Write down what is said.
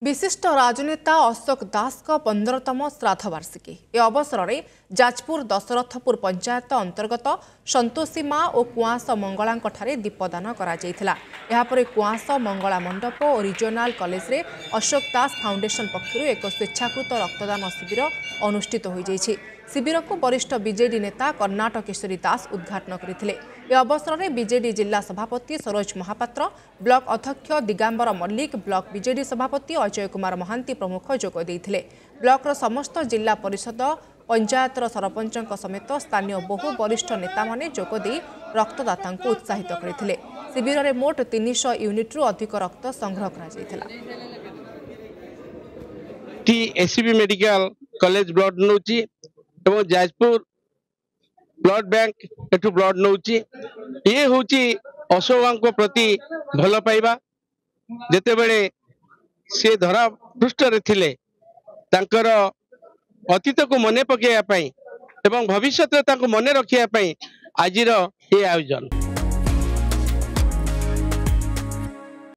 विशिष्ट राजनेता अशोक दास का 15तम श्राद्ध वार्षिकी ए अवसर में जाजपुर दशरथपुर पंचायत अंतर्गत संतोषीमा और कुआस मंगला दीपदान कर कुआस मंगला मंडप और रिजनाल कॉलेज रे अशोक दास फाउंडेशन पक्षर एक स्वेच्छाकृत रक्तदान शिविर अनुष्ठित हो शिविर को वरिष्ठ बीजेडी नेता कर्णाटक केशरी दास उद्घाटन करते अवसर में बीजेडी जिला सभापति सरोज महापात्र ब्लॉक अध्यक्ष दिगांबर मल्लिक ब्लॉक बीजेडी सभापति अजय कुमार महांती प्रमुख जोगदे ब्लॉकर समस्त जिला परिषद पंचायतर सरपंच समेत स्थानीय बहु वरिष्ठ नेता माने जोगदे रक्तदाता उत्साहित करते शिविर में मोट 300 यूनिट्रु अधिक रक्त संग्रह कर एसीबी मेडिकल कॉलेज ब्लड नौची एवं जाजपुर ब्लड बैंक एठू ब्लड नौची ये होची अशोक प्रति भल पाइबा जेते बेले से धरा पृष्ठ रे थिले तांकर अतीत को मने पकेया पई एवं भविष्य तांको मने रखिया पई आजिर ये आयोजन।